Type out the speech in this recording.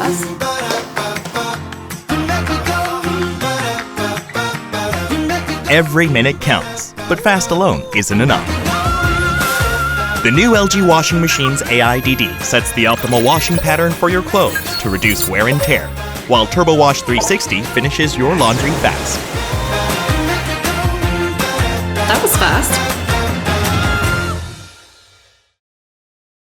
fast. Every minute counts, but fast alone isn't enough. The new LG washing machine's AIDD sets the optimal washing pattern for your clothes to reduce wear and tear, while TURBOWASH360 finishes your laundry fast. That was fast.